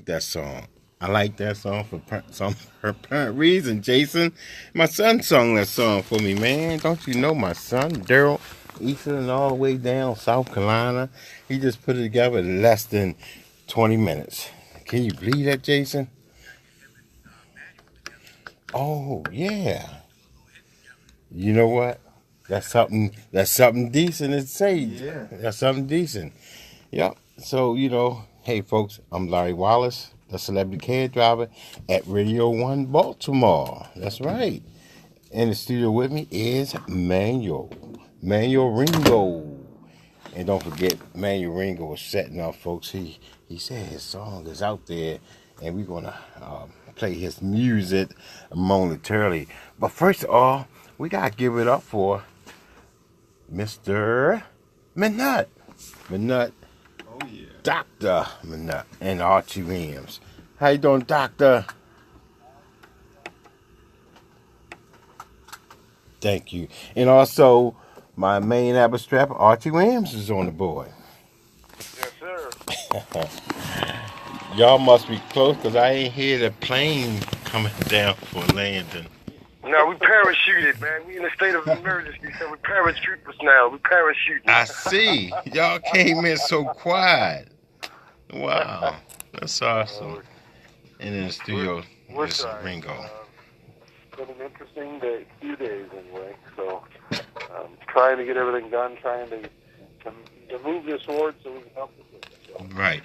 that song. I like that song for some apparent reason, Jason. My son sung that song for me, man. Don't you know my son, Daryl Easton, all the way down South Carolina? He just put it together in less than 20 minutes. Can you believe that, Jason? Oh, yeah. You know what? That's something decent to say. Yeah. That's something decent. Yep. So, hey folks, I'm Larry Wallace, the celebrity cab driver at Radio 1 Baltimore. That's right. In the studio with me is Manuel Ringo. And don't forget, Manuel Ringo was setting up, folks. He said his song is out there, and we're gonna play his music momentarily. But first of all, we gotta give it up for Mr. Minut. Minut, Oh yeah. Dr. Minut, and Archie Williams. How you doing, Doctor? Thank you. And also, my main strap, Archie Williams, is on the board. Yes, sir. Y'all must be close because I ain't hear the plane coming down for landing. No, we parachuted, man. We in a state of emergency, so we parachuters now. We parachuting. I see. Y'all came in so quiet. Wow. That's awesome. And in the studio, We're is sorry. Ringo. It's been an interesting few days anyway. So, trying to get everything done, trying to move this forward so we can help the city. So. Right.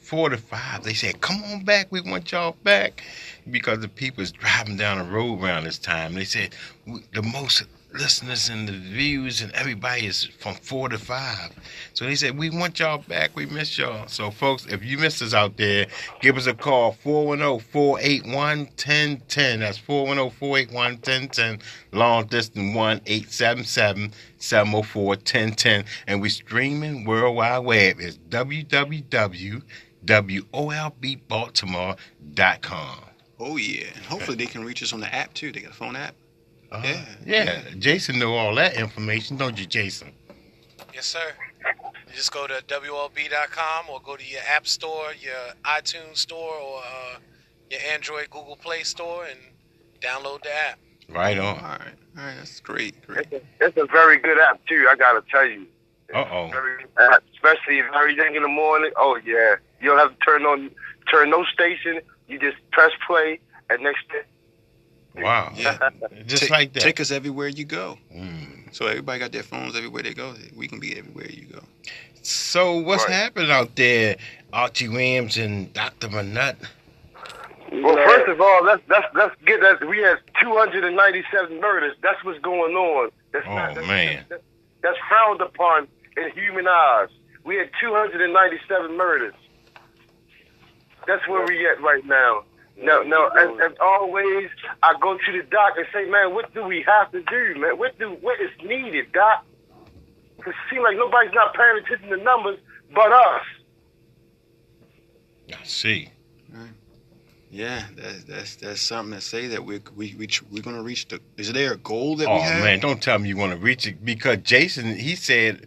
4 to 5, they said, come on back. We want y'all back. Because the people's driving down the road around this time. They said the most listeners and the views and everybody is from 4 to 5. So they said, we want y'all back. We miss y'all. So, folks, if you missed us out there, give us a call, 410-481-1010. That's 410-481-1010. Long distance 1-877-704-1010. And we streaming World Wide Web. It's www.wolbbaltimore.com. Oh yeah. And hopefully they can reach us on the app too. They got a phone app. Yeah. Jason know all that information, don't you, Jason? Yes, sir. You just go to WLB.com or go to your app store, your iTunes store, or your Android Google Play store and download the app. Right All on. right. That's great. It's a very good app too. I gotta tell you. Uh-oh. Very good app, especially if everything in the morning. Oh yeah, you don't have to turn no station. You just press play, and next thing. Wow. Yeah. Just like that. Take us everywhere you go. Mm. So everybody got their phones everywhere they go. We can be everywhere you go. So what's Right. happening out there, Archie Williams and Dr. Manut? Well, first of all, let's get that. We had 297 murders. That's what's going on. That's Man. That's frowned upon in human eyes. We had 297 murders. That's where we at right now. No, as always, I go to the doc and say, man, what do we have to do, man? What is needed, doc? Because it seems like nobody's not paying attention to numbers but us. I see. Yeah, that's something to say that we're gonna reach the. Is there a goal that Oh, we have? man, don't tell me you want to reach it. Because Jason, he said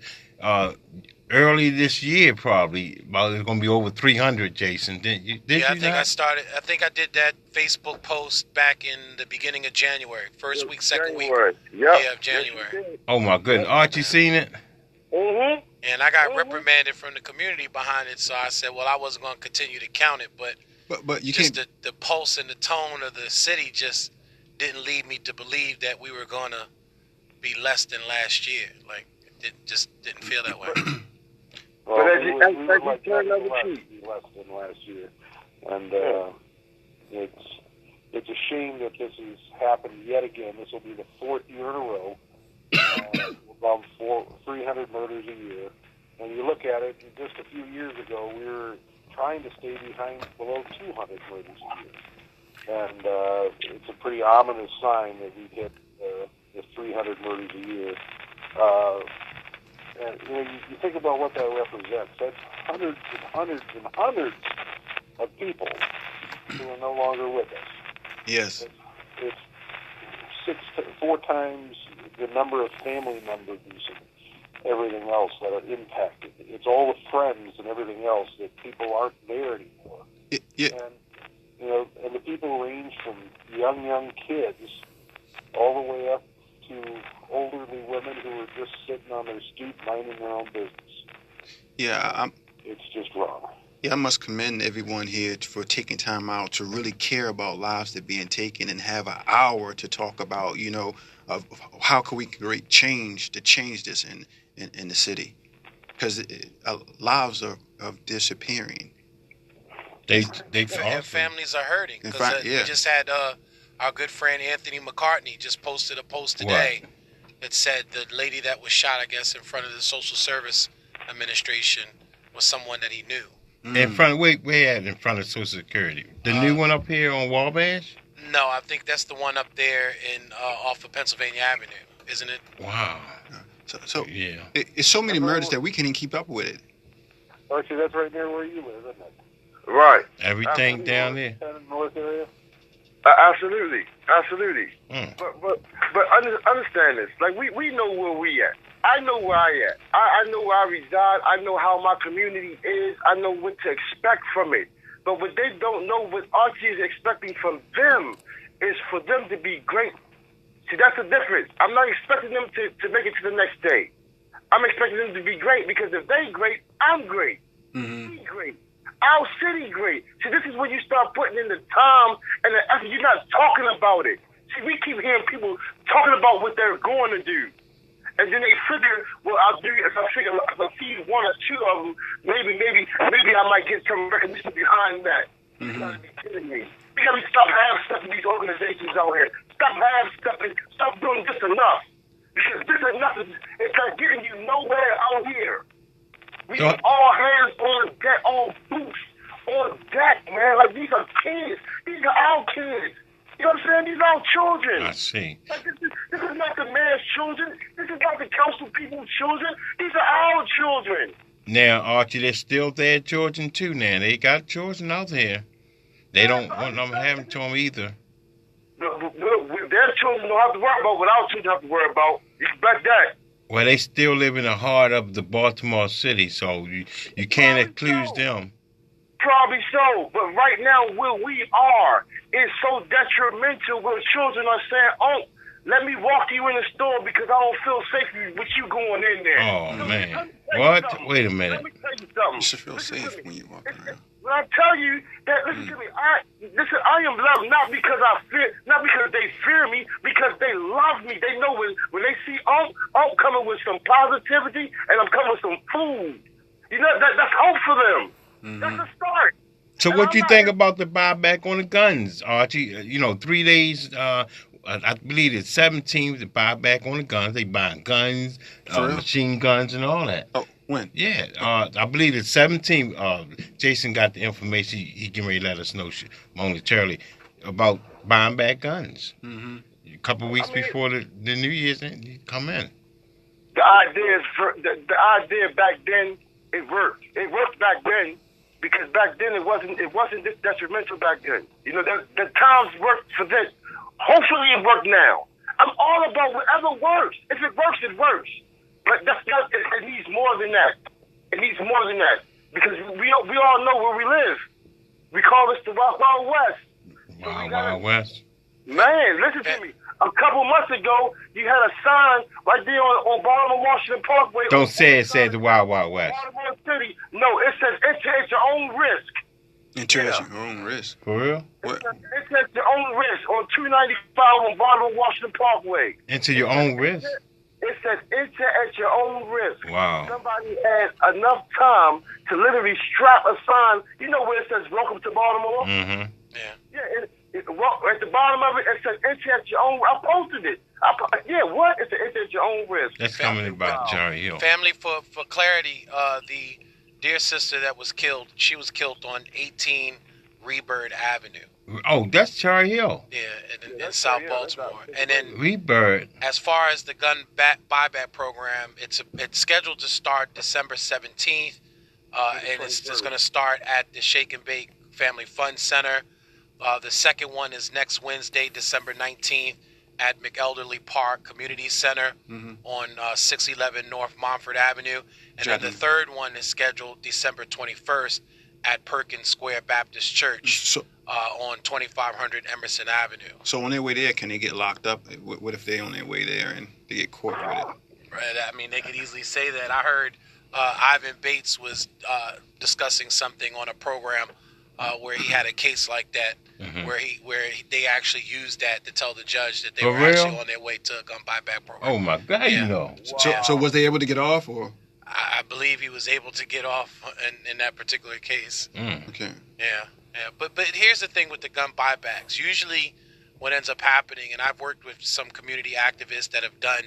early this year probably, about it's going to be over 300, Jason. Did you I think not? I think I did that Facebook post back in the beginning of January. First week, second week. Yep. Yeah, of January. Oh, my goodness. Archie seen it? Mm-hmm. And I got reprimanded from the community behind it, so I said, well, I wasn't going to continue to count it, but But you just can't. the pulse and the tone of the city just didn't lead me to believe that we were going to be less than last year. Like, it just didn't feel that way. But as you turn over less than last year, and it's a shame that this has happened yet again. This will be the fourth year in a row, about 300 murders a year. And you look at it, just a few years ago, we were trying to stay below 200 murders a year, and it's a pretty ominous sign that we hit the 300 murders a year. And you think about what that represents. That's hundreds and hundreds and hundreds of people who are no longer with us. Yes. It's 4 times the number of family members and everything else that are impacted. It's all the friends and everything else that people aren't there anymore. Yeah. And and the people range from young kids all the way up to elderly women who are just sitting on their stoop minding their own business. Yeah, It's just wrong. Yeah, I must commend everyone here for taking time out to really care about lives that are being taken and have an hour to talk about, of how can we create change to change this in the city, because lives are disappearing. They And also, families are hurting. In Because fact, we yeah. just had our good friend Anthony McCartney just posted a post today that said the lady that was shot, I guess, in front of the Social Service Administration was someone that he knew. in front. Where at in front of Social Security? The new one up here on Wabash. No, I think that's the one up there in off of Pennsylvania Avenue, isn't it? Wow. So Yeah. it's so many murders that we can't even keep up with it. Archie, that's right near where you live, isn't it? Right. Everything down there. Kind of north area. Absolutely. Mm. But understand this. Like we know where we at. I know where I at. I know where I reside. I know how my community is. I know what to expect from it. But what they don't know, what Archie is expecting from them, is for them to be great. See, that's the difference. I'm not expecting them to make it to the next day. I'm expecting them to be great, because if they great, I'm great. We great. Our city great. See, this is when you start putting in the time and the effort. You're not talking about it. See, we keep hearing people talking about what they're going to do. And then they figure, well, I'll do if I feed one or two of them, maybe I might get some recognition behind that. You gotta be kidding me. We gotta stop having stuff in these organizations out here. Stop having stuff and stop doing this enough. Because this enough it's not getting you nowhere out here. We need all hands on deck, all boots on deck, man. Like, these are kids. These are our kids. You know what I'm saying? These are our children. I see. Like, this is not the mayor's children. This is not the council people's children. These are our children. Now, Archie, they're still their children too. Now they got children out there. They don't want them having to them either. Their children don't have to worry about what our children have to worry about. You expect that. Well, they still live in the heart of the Baltimore city, so you can't exclude them. Probably so, but right now where we are is so detrimental where children are saying, oh, let me walk you in the store because I don't feel safe with you going in there. Oh, man. What? Wait a minute. Let me tell you something. You should feel safe when you walk around. When I tell you that, listen to me, I am loved not because they fear me, because they love me. They know when they see I'm coming with some positivity and I'm coming with some food. You know, that's hope for them. That's the start. So what you think about the buyback on the guns, Archie? 3 days, I believe it's 17th, the buyback on the guns. They buying guns, machine guns and all that. Oh, when? Yeah, I believe it's 17th. Jason got the information. He can really let us know momentarily about buying back guns. Mm-hmm. A couple weeks before the New Year's come in. The idea back then, it worked. It worked back then because back then it wasn't this detrimental back then. You know, the times worked for this. Hopefully it worked now. I'm all about whatever works. If it works, it works. But it needs more than that. It needs more than that. Because we all know where we live. We call this the Wild Wild West. Wild West. Man, listen to me. A couple months ago, you had a sign right there on Baltimore Washington Parkway. Don't say it said the Wild Wild West. Baltimore City. No, it says enter at your own risk. Enter at your own risk. For real? What? It's at your own risk on 295 on Baltimore Washington Parkway. Into your own risk? It says enter at your own risk. Wow. Somebody had enough time to literally strap a sign. You know where it says welcome to Baltimore? Mm-hmm. Yeah, at the bottom of it, it says enter at your own. I posted it. It says enter at your own risk. That's coming about Cherry Hill. Family, for clarity, the dear sister that was killed, she was killed on 18 Rebirth Avenue. Oh, that's Cherry Hill. Yeah, in South Baltimore. And then Rebirth. as far as the gun buyback program, it's scheduled to start December 17th, and it's just going to start at the Shake and Bake Family Fun Center. The second one is next Wednesday, December 19th, at McElderly Park Community Center on 611 North Montford Avenue. And then the third one is scheduled December 21st at Perkins Square Baptist Church So, on 2500 Emerson Avenue. so on their way there, can they get locked up? What if they're on their way there and they get caught with it? Right. I mean, they could easily say that. I heard Ivan Bates was discussing something on a program where he had a case like that, where they actually used that to tell the judge that they For were real? actually on their way to a gun buyback program. Oh my God, Yeah. you know. So was they able to get off or? I believe he was able to get off in that particular case. Okay. Yeah. But here's the thing with the gun buybacks. Usually, what ends up happening, and I've worked with some community activists that have done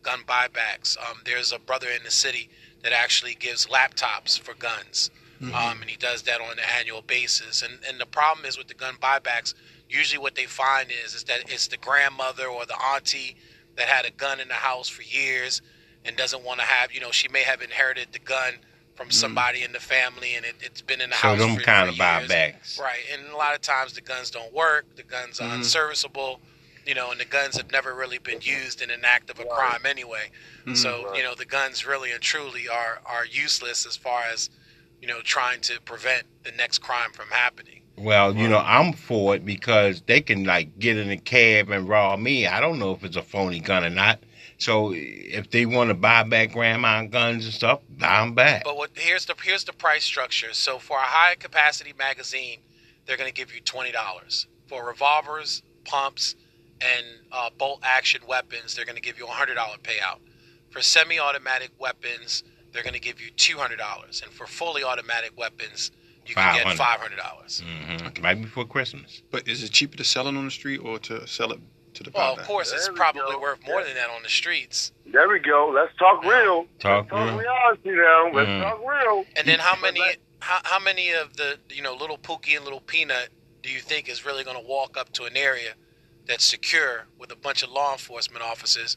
gun buybacks. There's a brother in the city that actually gives laptops for guns, and he does that on an annual basis. And the problem is with the gun buybacks, usually what they find is that it's the grandmother or the auntie that had a gun in the house for years and doesn't want to have, she may have inherited the gun from somebody in the family, and it's been in the So house them for kind of years. buybacks. Right, and a lot of times the guns don't work, the guns are unserviceable, and the guns have never really been used in an act of a crime anyway. So, the guns really and truly are useless as far as, trying to prevent the next crime from happening. Well, I'm for it because they can get in a cab and rob me. I don't know if it's a phony gun or not. So if they want to buy back grandma guns and stuff, buy them back. But here's the price structure. So for a high capacity magazine, they're going to give you $20. For revolvers, pumps, and bolt action weapons, they're going to give you a $100 payout. For semi-automatic weapons, they're going to give you $200, and for fully automatic weapons, you can get $500. Right before Christmas. But is it cheaper to sell it on the street or to sell it to the Well, buyback? of course, it's There we probably go. worth more than that on the streets. There we go. Let's talk real. Talk Let's real. reality now. Let's talk real. And then how many of the little Pookie and little Peanut do you think is really going to walk up to an area that's secure with a bunch of law enforcement officers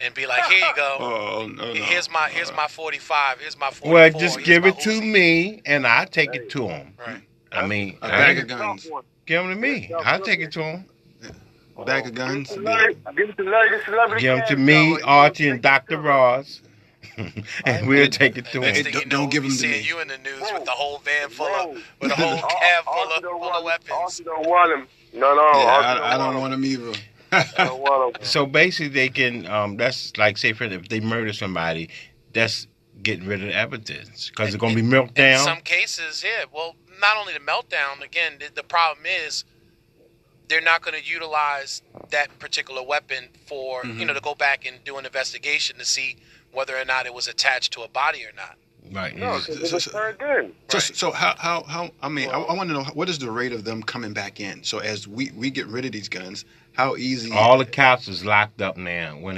and be like, "Here you go. Oh, no. Here's my 45. Here's my 44. Well, just here's give my it to Uzi." me, and I'll take it to him. Right. I mean, A bag of guns. give them to me. I'll take it to him. A bag of guns. Give it to Larry, the celebrity. Give them to cash me, cow. Archie, and Dr. Ross, and we'll take it to Next him. thing you know, Don't we'll give be them to seeing me. you in the news with the whole van full Whoa. of, with a whole cab full Archie of don't want him. weapons. Archie don't want him. No, Yeah, Archie I don't want them either. I don't want him. So basically, they can. That's like, say, for if they murder somebody, that's getting rid of the evidence because it's going to be milked In down. some cases, yeah. Well, not only the meltdown. Again, the problem is they're not going to utilize that particular weapon for to go back and do an investigation to see whether or not it was attached to a body or not. Right. No, it's- because it's turned in. So how I mean I want to know what is the rate of them coming back in? So as we get rid of these guns, how easy? All the cops is locked up now when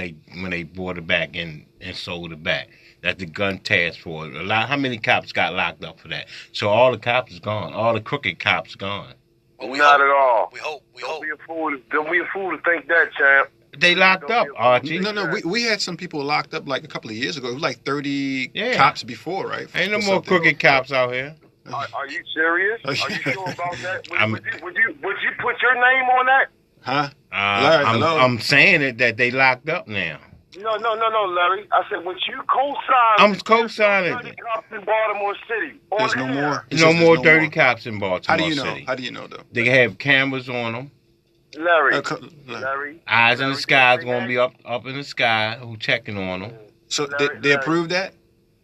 they brought it back and sold it back. That's the gun task force. How many cops got locked up for that? So all the cops is gone. All the crooked cops gone. Well, we Not hope. at all. We hope. Don't be a fool. Don't be a fool to think that, champ. They locked up, Archie. No, we had some people locked up like a couple of years ago. It was like 30 Yeah. cops before, right? Ain't no For more something. crooked cops out here. Are you serious? Are you sure about that? I'm- Would you put your name on that? Huh? Larry, hello? I'm saying it that they locked up now. No, Larry. I said, would you co-sign? I'm co-signing it. 30 cops in Baltimore City. On There's no air. more. It No says more there's dirty cops in Baltimore How do you know? City. How do you know though? They have cameras on them. Larry. Larry. Larry. Eyes in the Larry, sky is say going to that? be up in the sky. Who checking on them? So Larry, they Larry. approved that?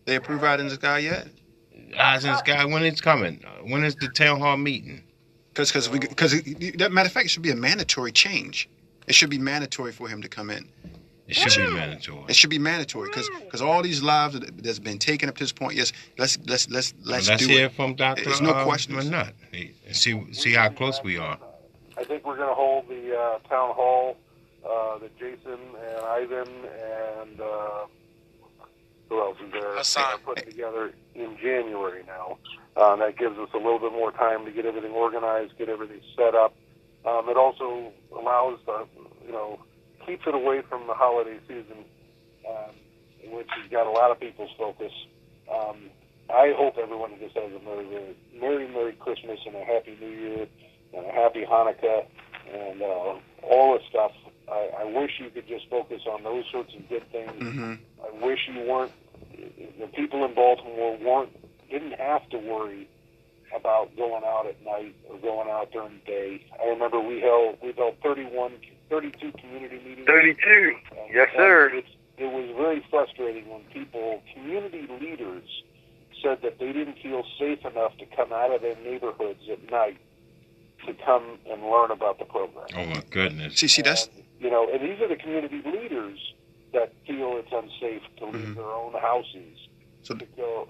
They approved out in the sky yet? Eyes in the sky. When it's coming? When is the town hall meeting? Because that matter of fact, it should be a mandatory change. It should be mandatory for him to come in. It should be mandatory. It should be mandatory because all these lives that's been taken up to this point. Yes, let's do hear it. from Dr. There's no questions. Manut. See how close we are. I think we're going to hold the town hall that Jason and Ivan and who else is there? Hassan. Put together in January now. That gives us a little bit more time to get everything organized, get everything set up. It also allows, keeps it away from the holiday season, which has got a lot of people's focus. I hope everyone just has a Merry Christmas and a Happy New Year and a Happy Hanukkah and all this stuff. I wish you could just focus on those sorts of good things. Mm-hmm. I wish you weren't, the people in Baltimore didn't have to worry about going out at night or going out during the day. I remember we held 32 community meetings. 32. Yes, sir. It was very frustrating when community leaders, said that they didn't feel safe enough to come out of their neighborhoods at night to come and learn about the program. Oh my goodness. See, that's And these are the community leaders that feel it's unsafe to leave their own houses to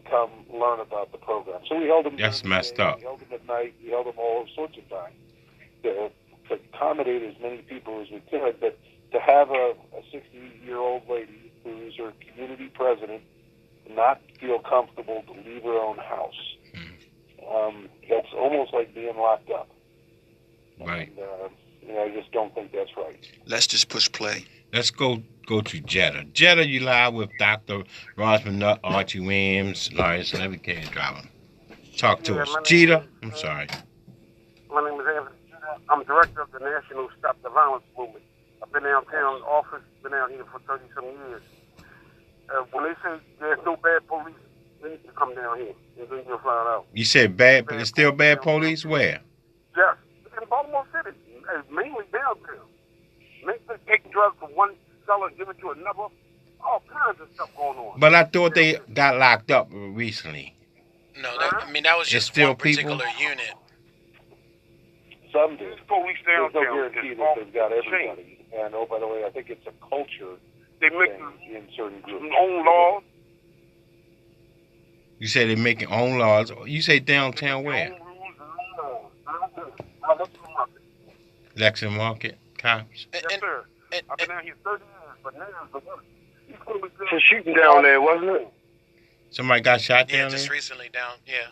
come learn about the program. So we held them. That's messed up. We held them at night. We held them all sorts of times to accommodate as many people as we could. But to have a 60-year-old lady who's our community president not feel comfortable to leave her own house, that's almost like being locked up. Right. And, I just don't think that's right. let's just push play. Let's go to Jetta. Jetta, you live with Dr. Rosman Nutt, Archie Williams, Larry Celebrity Cab Driver. Talk to us. Jeter, I'm sorry. My name is Anthony Jeter. I'm director of the National Stop the Violence Movement. I've been downtown in office, been out here for 30-some years. When they say there's no bad police, they need to come down here, and then you'll find out. You said bad, but there's still bad police? Where? Yes, in Baltimore City, mainly downtown. They take drugs from one seller and give it to another. All kinds of stuff going on. But I thought they got locked up recently. No, that was just still one particular unit. Some do. These police There's no downtown guarantee is that they've got off the everybody. And, by the way, I think it's a culture They make thing in certain groups. their own laws. You say they're making own laws. You say downtown where? Their own rules and laws. Lexington Market, cops. Yes, sir. I've been out here 30 years, but now these police It's a shooting down there, wasn't it? Somebody got shot Yeah, down just there? recently down. Yeah.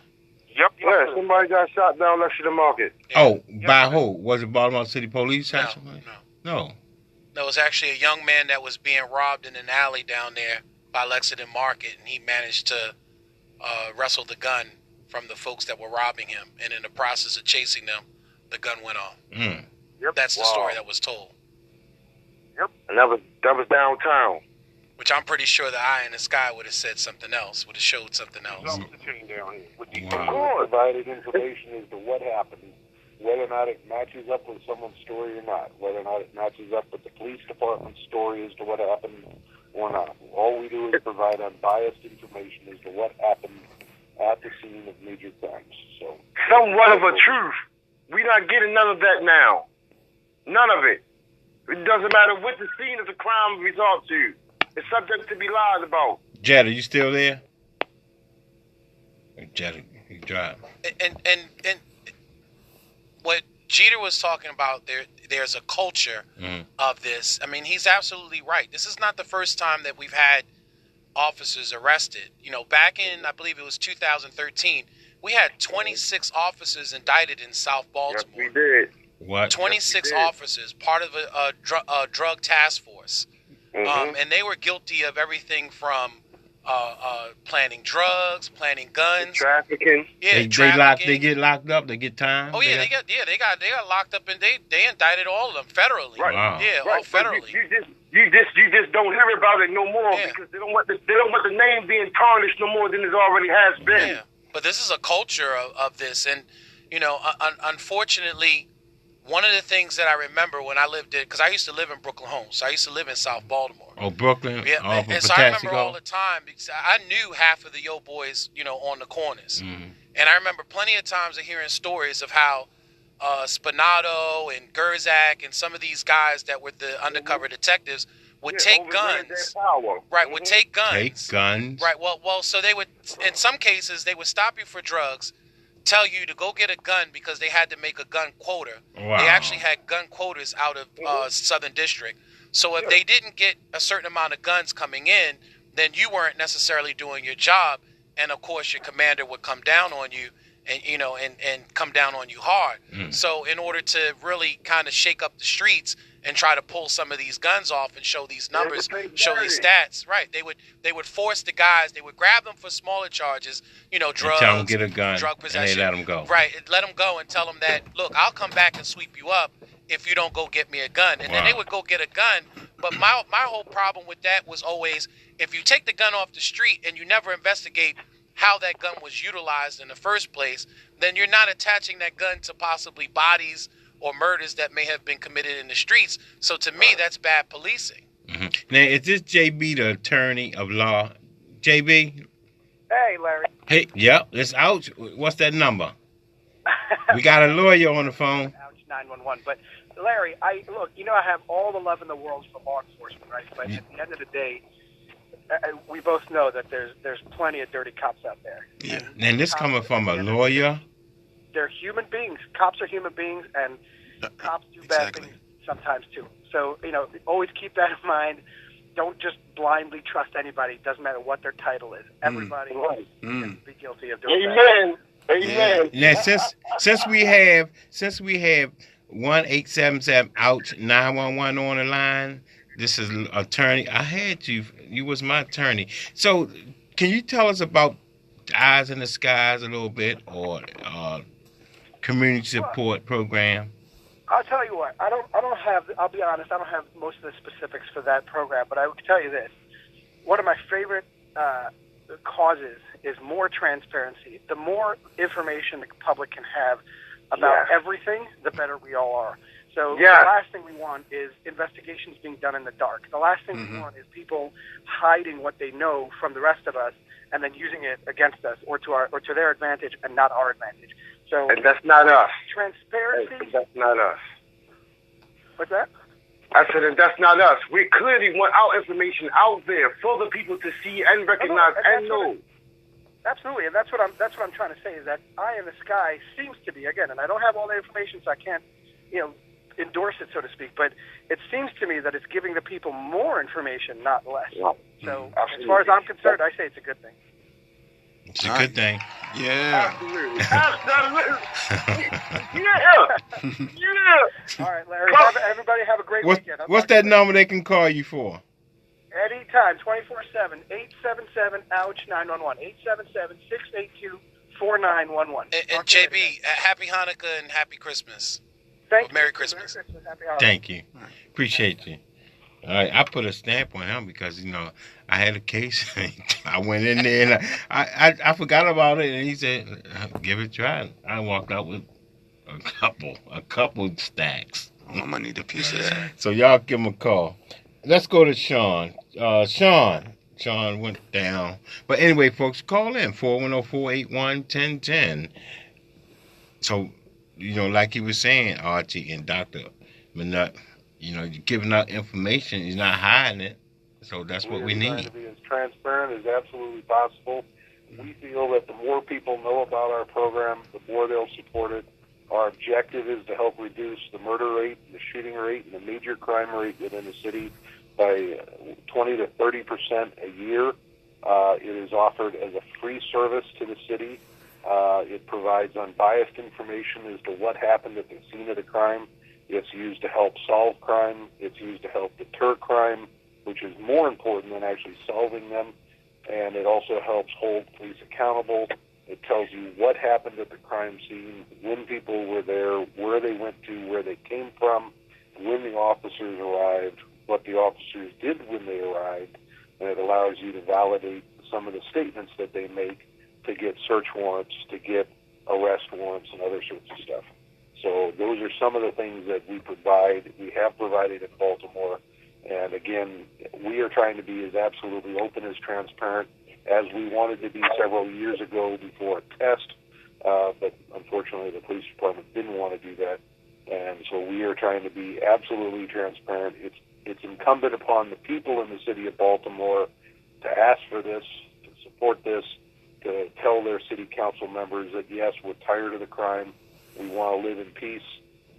Yep. Yeah, somebody got shot down next to the market. Oh, by who? Was it Baltimore City Police? No, No. There was actually a young man that was being robbed in an alley down there by Lexington Market, and he managed to wrestle the gun from the folks that were robbing him. And in the process of chasing them, the gun went off. Mm. Yep. That's the story that was told. And that was downtown. Which I'm pretty sure the eye in the sky would have said something else, would have showed something else. There's a chain down here. With these Wow. Provided information as to what happened, whether or not it matches up with someone's story or not, whether or not it matches up with the police department's story as to what happened or not. All we do is provide unbiased information as to what happened at the scene of major crimes. So, Somewhat of a truth. We're not getting none of that now. None of it. It doesn't matter what the scene of the crime result to. It's subject to be lied about. Jetta, you still there? Jetta, you drive. And what Jeter was talking about, there's a culture of this. I mean, he's absolutely right. This is not the first time that we've had officers arrested. You know, back in, I believe it was 2013, we had 26 officers indicted in South Yes, Baltimore. we did. What? 26 Yes, we did. officers, part of a drug task force. Mm-hmm. And they were guilty of everything from planting drugs, planting guns. Trafficking. Yeah, They trafficking. get locked up. They get time. Oh yeah, they got locked up, and they indicted all of them federally. Right. Wow. Yeah, all Right, but federally. you just don't hear about it no more Yeah. because they don't want the name being tarnished no more than it already has been. Yeah, but this is a culture of this, and you know, unfortunately, one of the things that I remember when I lived in, because I used to live in Brooklyn Homes, so I used to live in South Baltimore. Oh, Brooklyn. Yeah, Off of and so I remember Pataxico? all the time because I knew half of the Yo Boys, you know, on the corners, Mhm. and I remember plenty of times of hearing stories of how Spinato and Gerzak and some of these guys that were the undercover detectives would take overran their guns, power. right? Mhm. Would take guns, Take guns. right? Well, so they would, in some cases, they would stop you for drugs, tell you to go get a gun because they had to make a gun quota. Wow. They actually had gun quotas out of Southern District. So if they didn't get a certain amount of guns coming in, then you weren't necessarily doing your job, and of course your commander would come down on you, and you know, and come down on you hard. So in order to really kind of shake up the streets and try to pull some of these guns off and show these numbers, show these stats, right? They would force the guys. They would grab them for smaller charges, you know, And drugs, tell them get a gun, drug and possession. they let them go. Right, let them go and tell them that, look, I'll come back and sweep you up if you don't go get me a gun. And then they Wow. would go get a gun. But my whole problem with that was always, if you take the gun off the street and you never investigate how that gun was utilized in the first place, then you're not attaching that gun to possibly bodies or murders that may have been committed in the streets. So to me, that's bad policing. Now, is this JB, the attorney of law? JB? Hey, Larry. Hey, yep, it's out. What's that number? We got a lawyer on the phone. Ouch, 911. But Larry, I have all the love in the world for law enforcement, right? But at the end of the day, we both know that there's plenty of dirty cops out there. Yeah. And this coming from a lawyer? They're human beings. Cops are human beings, and cops do bad things sometimes too. So, always keep that in mind. Don't just blindly trust anybody. It doesn't matter what their title is. Everybody can be guilty of doing that. Amen. Now, since we have 1-877 ouch 911 on the line, this is attorney. I had you. You was my attorney. So, can you tell us about Eyes in the Skies a little bit, or community support program? I'll tell you what. I'll be honest. I don't have most of the specifics for that program, but I will tell you this: one of my favorite causes is more transparency. The more information the public can have about everything, the better we all are. So the last thing we want is investigations being done in the dark. The last thing we want is people hiding what they know from the rest of us and then using it against us or to their advantage and not our advantage. So And that's not us. Transparency. That's not us. What's that? I said, and that's not us. We clearly want our information out there for the people to see and recognize and know. Absolutely, and that's what I'm trying to say is that Eye in the Sky seems to be, again, and I don't have all the information, so I can't, endorse it, so to speak, but it seems to me that it's giving the people more information, not less. So as far as I'm concerned, I say it's a good thing. It's a good thing. Yeah. Absolutely. Yeah. All right, Larry, everybody have a great weekend. What's that number they can call you for? Anytime, 24/7, 877-OUCH 911, 877-682-4911. And JB, happy Hanukkah and happy Christmas. Thank you. Merry Christmas. Happy holidays. Thank you. Appreciate you. All right, I put a stamp on him because I had a case. I went in there and I forgot about it, and he said, "Give it a try." I walked out with a couple stacks. I might need a piece of that. So y'all give him a call. Let's go to Sean. Sean went down. But anyway, folks, call in 410-481-1010. So, like he was saying, Archie and Dr. Minut, you're giving out information. He's not hiding it. So that's what we Trying need. to be as transparent as absolutely possible. We feel that the more people know about our program, the more they'll support it. Our objective is to help reduce the murder rate, the shooting rate, and the major crime rate within the city by 20 to 30% a year. It is offered as a free service to the city. It provides unbiased information as to what happened at the scene of the crime. It's used to help solve crime. It's used to help deter crime, which is more important than actually solving them. And it also helps hold police accountable. It tells you what happened at the crime scene, when people were there, where they went to, where they came from, when the officers arrived, what the officers did when they arrived, and it allows you to validate some of the statements that they make to get search warrants, to get arrest warrants, and other sorts of stuff. So those are some of the things that we provide. We have provided in Baltimore. And again, we are trying to be as absolutely open as transparent as we wanted to be several years ago before a test. But unfortunately, the police department didn't want to do that. And so we are trying to be absolutely transparent. It's incumbent upon the people in the city of Baltimore to ask for this, to support this, to tell their city council members that, yes, we're tired of the crime. We want to live in peace.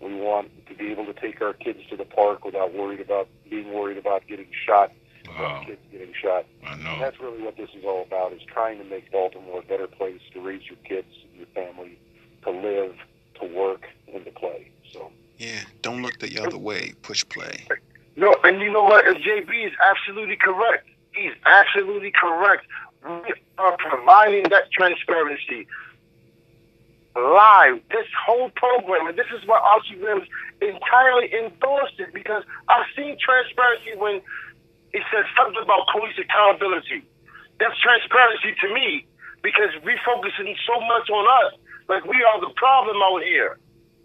We want to be able to take our kids to the park without being worried about getting shot. Wow. Kids getting shot. I know. And that's really what this is all about, is trying to make Baltimore a better place to raise your kids, your family, to live, to work, and to play. So. Yeah, don't look the other way. Push play. No, and you know what? JB is absolutely correct. He's absolutely correct. We are providing that transparency live. This whole program, and this is why Archie Williams entirely endorsed it, because I've seen transparency when it says something about police accountability. That's transparency to me. because we focusing so much on us, like we are the problem out here.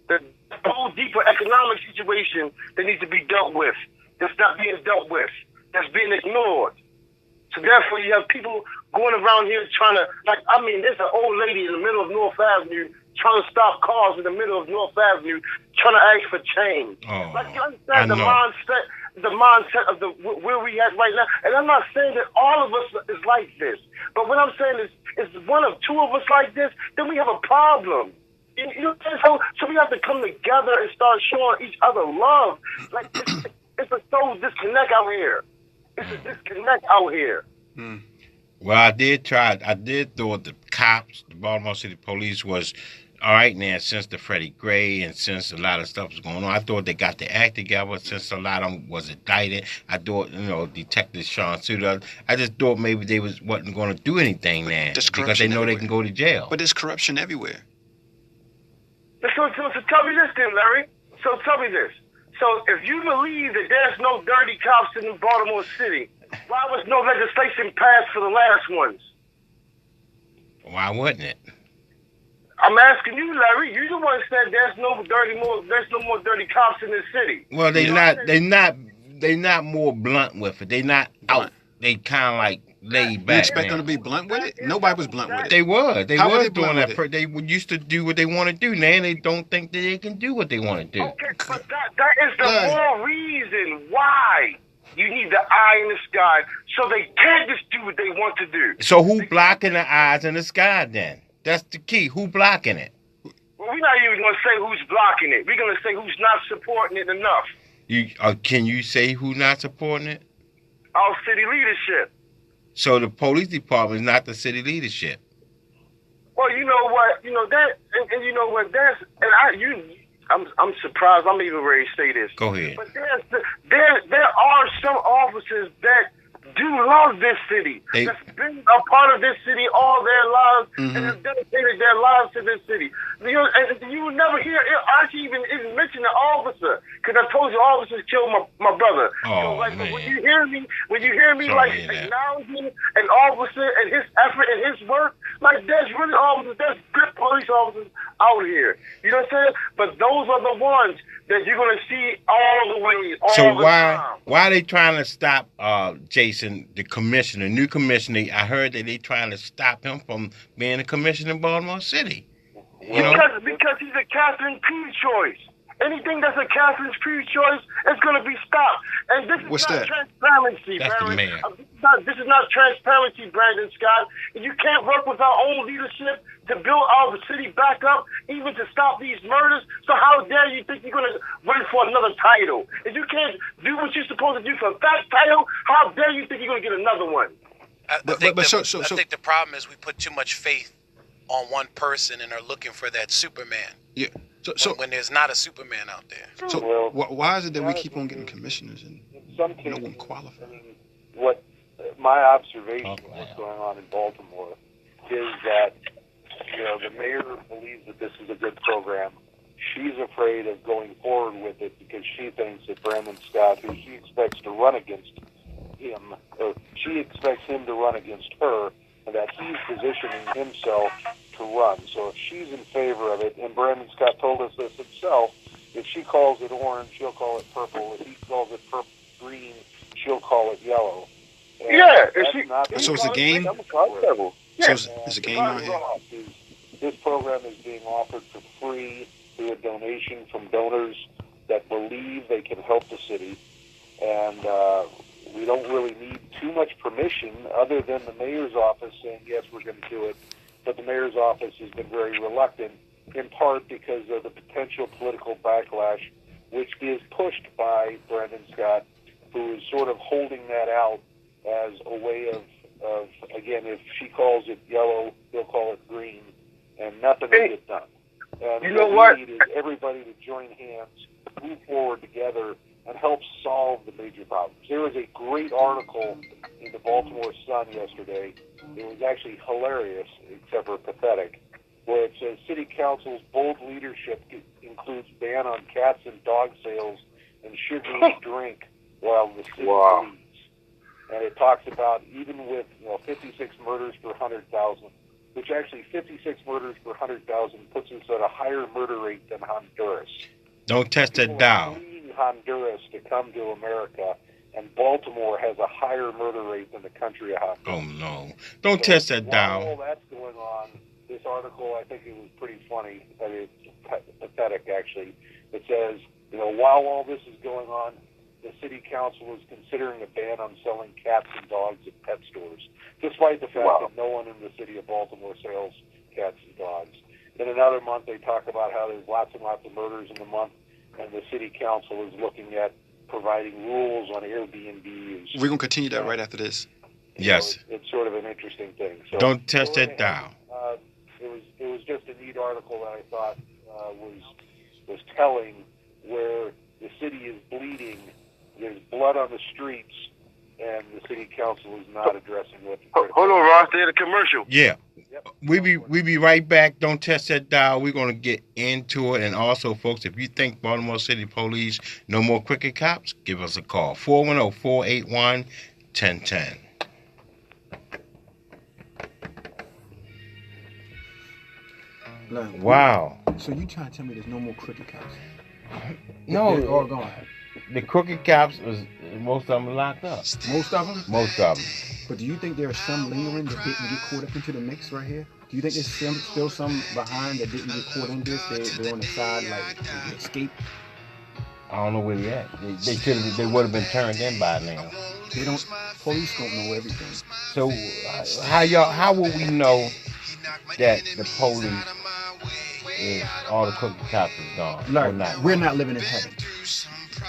The whole deeper economic situation that needs to be dealt with, that's not being dealt with, that's being ignored. So therefore, you have people going around here trying to, there's an old lady in the middle of North Avenue trying to stop cars in the middle of North Avenue, trying to ask for change. Oh, you understand the mindset of where we at right now. And I'm not saying that all of us is like this, but what I'm saying is one of two of us like this, then we have a problem. You know, so we have to come together and start showing each other love. Like it's a total disconnect out here. It's a disconnect out here. Well, I did thought the cops, the Baltimore City Police was all right now since the Freddie Gray and since a lot of stuff was going on. I thought they got their act together since a lot of them was indicted. I thought, Detective Sean Suter, I just thought maybe they wasn't going to do anything now because they know they can go to jail. But there's corruption everywhere. So tell me this then, Larry. So tell me this. So if you believe that there's no dirty cops in Baltimore City, why was no legislation passed for the last ones? Why wasn't it? I'm asking you, Larry. You the one said there's no more dirty cops in this city. Well, they not more blunt with it. They not out. They kind of like laid back. You expect them to be blunt with it? Nobody was blunt with it. They were. They were doing that. They used to do what they want to do. Now they don't think that they can do what they want to do. Okay, but that is the more reason why you need the eye in the sky, so they can't just do what they want to do. So who blocking the eyes in the sky then? That's the key. Who blocking it? Well, we're not even going to say who's blocking it. We're going to say who's not supporting it enough. Can you say who's not supporting it? Our city leadership. So the police department is not the city leadership. Well, you know what? You know that, and you know what? I'm surprised. I'm even ready to say this. Go ahead. But there are some officers that do love this city. That's been a part of this city all their lives and have dedicated their lives to this city. And you would never hear Archie even mention the officer, because I told you officers killed my brother. Oh, so, man. when you hear me acknowledging an officer and his effort and his work, like there's really officers, there's good police officers out here. You know what I'm saying? But those are the ones that you're gonna see all the way. Why are they trying to stop Jason, the commissioner, new commissioner? I heard that they trying to stop him from being a commissioner in Baltimore City. Because he's a Catherine P. choice. Anything that's a Catherine P. choice is going to be stopped. And this is not transparency, That's Brandon. the man. This is not transparency, Brandon Scott. You can't work with our own leadership to build our city back up, even to stop these murders. So how dare you think you're going to wait for another title? If you can't do what you're supposed to do for that title, how dare you think you're going to get another one? I think the problem is we put too much faith on one person and are looking for that Superman. Yeah. When there's not a Superman out there. So why is it that we keep on getting commissioners and some cases, no one qualifies? I mean, what my observation of what's going on in Baltimore is that the mayor believes that this is a good program. She's afraid of going forward with it because she thinks that Brandon Scott, who she expects to run against him, or she expects him to run against her, and that he's positioning himself to run. So if she's in favor of it, and Brandon Scott told us this himself, if she calls it orange, she'll call it purple. If he calls it green, she'll call it yellow. And so it's a game? So it's a game out here? This program is being offered for free through a donation from donors that believe they can help the city. And we don't really need too much permission other than the mayor's office saying, yes, we're going to do it. But the mayor's office has been very reluctant, in part because of the potential political backlash, which is pushed by Brandon Scott, who is sort of holding that out as a way of again, if she calls it yellow, he'll call it green, and nothing will get done. And you know what? We need is everybody to join hands, move forward together, and help solve the major problems. There was a great article in the Baltimore Sun yesterday. It was actually hilarious, except for pathetic, where it says City Council's bold leadership includes ban on cats and dog sales and sugary drink while the city bleeds. And it talks about even with 56 murders per 100,000, which actually 56 murders per 100,000 puts us at a higher murder rate than Honduras. Don't test that People are dial. fleeing Honduras to come to America, and Baltimore has a higher murder rate than the country of Honduras. Oh, no. Don't test that While all dial. that's going on, this article, I think it was pretty funny. I mean, it's pathetic, actually. It says, while all this is going on, the city council is considering a ban on selling cats and dogs at pet stores, despite the fact that no one in the city of Baltimore sells cats and dogs. In another month, they talk about how there's lots and lots of murders in the month, and the city council is looking at providing rules on Airbnb use. We're going to continue that right after this. Yes. It's sort of an interesting thing. So, Don't test that dial. It was just a neat article that I thought was telling, where the city is bleeding. There's blood on the streets, and the city council is not addressing what. Hold on, Ross. They had a commercial. Yeah. Yep. We be right back. Don't test that dial. We're going to get into it. And also, folks, if you think Baltimore City Police no more crooked cops, give us a call. 410-481-1010. Wow. So you trying to tell me there's no more crooked cops? No. They're all gone. The crooked cops, most of them locked up. Most of them? Most of them. But do you think there are some lingering that didn't get caught up into the mix right here? Do you think there's still some behind that didn't get caught in this? They're on the side, like, they escaped? I don't know where they at. They would have been turned in by now. Police don't know everything. So how will we know that the police is all the crooked cops is gone? Larry, or not? we're not living in heaven.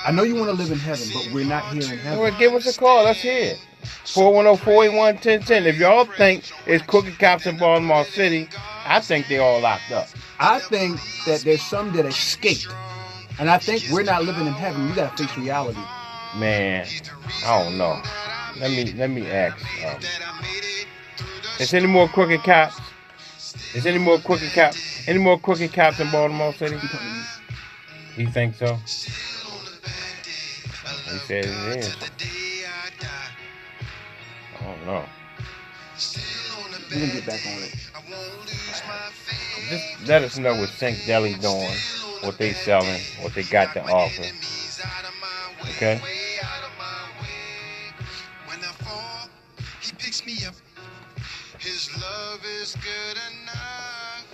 I know you want to live in heaven, but we're not here in heaven. Well, give us a call. Let's hear it. 410-481-1010. If y'all think it's crooked cops in Baltimore City, I think they all locked up. I think that there's some that escaped. And I think we're not living in heaven. We got to face reality. Man, I don't know. Let me ask. Is any more crooked cops? Is any more crooked cops? Any more crooked cops in Baltimore City? You think so? He said it is. I don't know. We're going to get back on it. Just let us know what Sink Deli doing, what they selling, what they got to offer. Okay? When I fall, he picks me up. His love is good enough.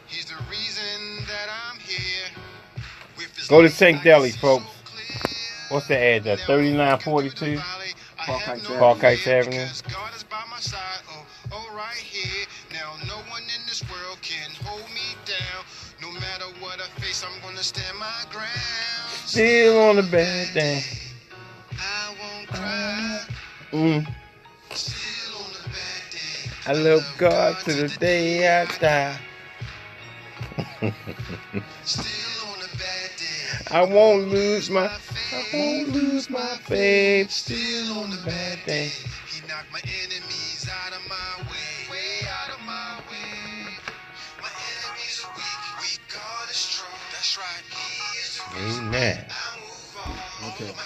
He's the reason that I'm here. Go to Sink Deli, folks. What's the address? 3942 Park Heights Avenue. Right here. Now no one in this world can hold me down. No matter what I face, I'm gonna stand my ground. Still on the bad day. I won't cry. Still on the bad day. I love God to the day I die. Still on the bad day. I won't lose my faith. Still on the bad day. day. He knocked my enemies out of my way, way out of my way. My enemies are weak, God is strong. That's right. He is the reason Amen. I move on. Okay. My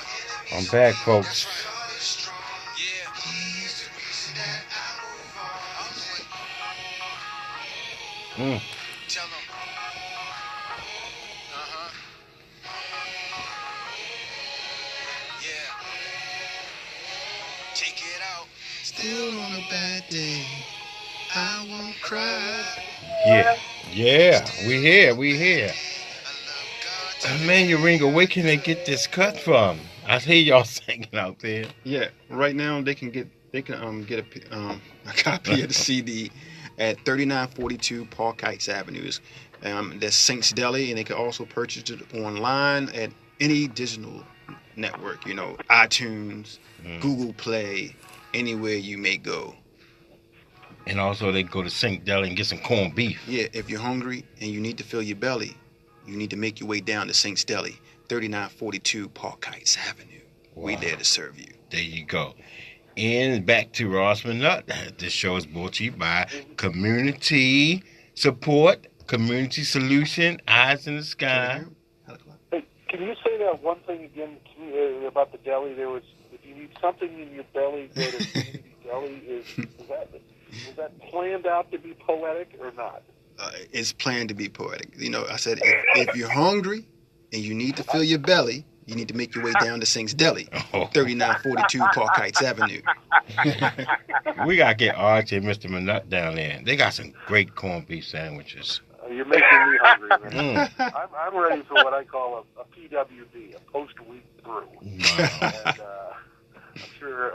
I'm enemies back, are folks. God is strong. Yeah, he is the reason that I move on. Tell them. Yeah. Take it out. Still on a bad day. I won't cry. Yeah, we here. Man, Ringo, where can they get this cut from? I hear y'all singing out there. Yeah, right now they can get a copy of the CD at 3942 Park Heights Avenue. That's Sink's Deli, and they can also purchase it online at any digital network. iTunes, Google Play, anywhere you may go. And also they go to Sink Deli and get some corned beef. Yeah, if you're hungry and you need to fill your belly, you need to make your way down to Sink's Deli, 3942 Park Heights Avenue. Wow. We there to serve you. There you go. And back to Ross Minot. This show is brought to you by Community Support, Community Solution, Eyes in the Sky. Hey, can you say that one thing again to me, about the deli? There was, if you need something in your belly, go to Community Deli. Is that Was that planned out to be poetic or not? It's planned to be poetic. You know, I said if you're hungry and you need to fill your belly, you need to make your way down to Sink's Deli, 3942 Park Heights Avenue. We gotta get Archie and Mr. Minut down there. They got some great corned beef sandwiches. You're making me hungry, man. I'm ready for what I call a PWB, a post-week brew. Wow. And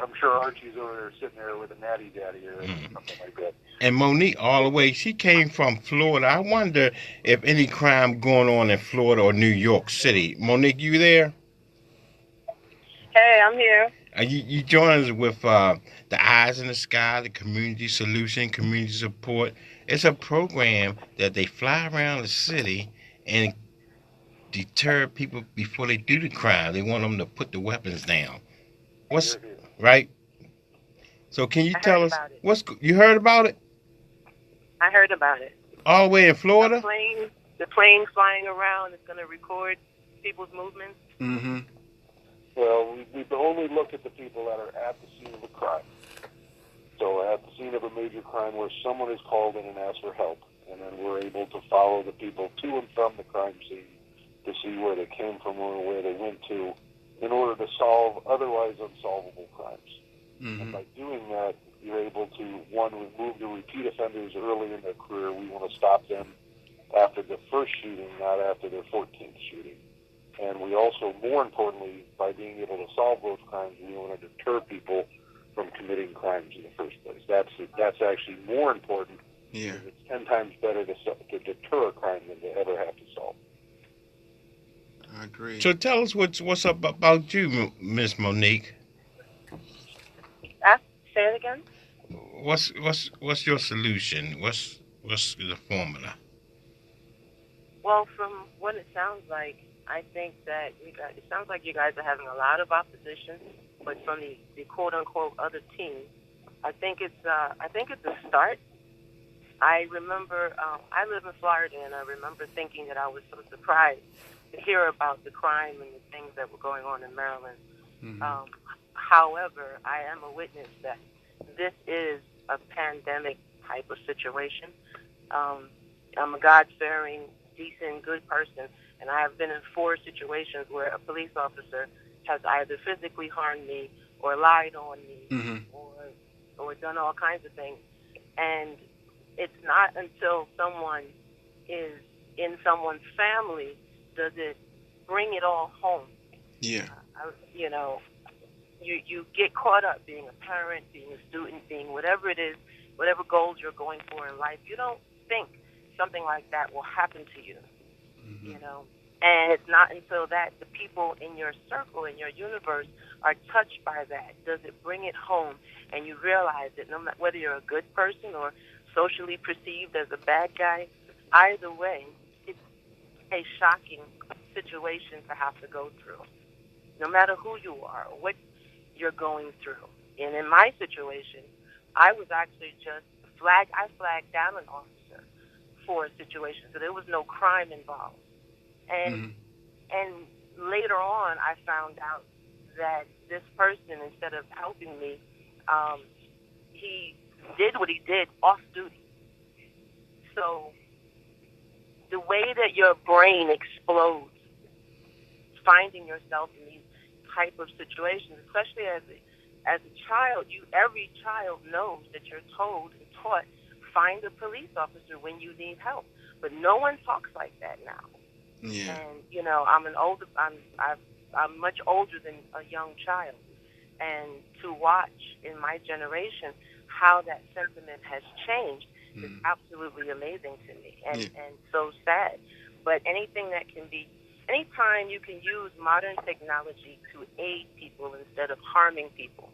I'm sure Archie's over there sitting there with a natty daddy or something like that. And Monique, all the way, she came from Florida. I wonder if any crime going on in Florida or New York City. Monique, you there? Hey, I'm here. You join us with the Eyes in the Sky, the Community Solution, Community Support. It's a program that they fly around the city and deter people before they do the crime. They want them to put the weapons down. Right? So can you tell us you heard about it? I heard about it. All the way in Florida? The plane flying around is going to record people's movements. Mm-hmm. Well, we only look at the people that are at the scene of a crime. So at the scene of a major crime where someone is called in and asks for help, and then we're able to follow the people to and from the crime scene to see where they came from or where they went to in order to solve otherwise unsolvable crimes. Mm-hmm. And by doing that, you're able to, one, remove the repeat offenders early in their career. We want to stop them after the first shooting, not after their 14th shooting. And we also, more importantly, by being able to solve those crimes, we want to deter people from committing crimes in the first place. That's actually more important. Yeah. It's 10 times better to deter a crime than to ever have to solve. I agree. So tell us what's up about you, Miss Monique. Say it again. What's your solution? What's the formula? Well, from what it sounds like, I think that it sounds like you guys are having a lot of opposition, but from the quote unquote other team, I think it's a start. I remember I live in Florida, and I remember thinking that I was so surprised to hear about the crime and the things that were going on in Maryland. Mm-hmm. However, I am a witness that this is a pandemic type of situation. I'm a God-fearing, decent, good person, and I have been in 4 situations where a police officer has either physically harmed me or lied on me, mm-hmm. or done all kinds of things. And it's not until someone is in someone's family does it bring it all home. Yeah. You get caught up being a parent, being a student, being whatever it is, whatever goals you're going for in life. You don't think something like that will happen to you, mm-hmm. And it's not until that the people in your circle, in your universe, are touched by that, does it bring it home, and you realize that no matter whether you're a good person or socially perceived as a bad guy, either way, it's a shocking situation to have to go through, no matter who you are or what you're going through. And in my situation, I was actually I flagged down an officer for a situation, so there was no crime involved. And mm-hmm. and later on, I found out that this person, instead of helping me, he did what he did off duty. So the way that your brain explodes, finding yourself in these type of situations, especially as a child, every child knows that you're told and taught, find a police officer when you need help. But no one talks like that now. Yeah. And I'm much older than a young child, and to watch in my generation how that sentiment has changed is absolutely amazing to me, and so sad. But anything anytime you can use modern technology to aid people instead of harming people,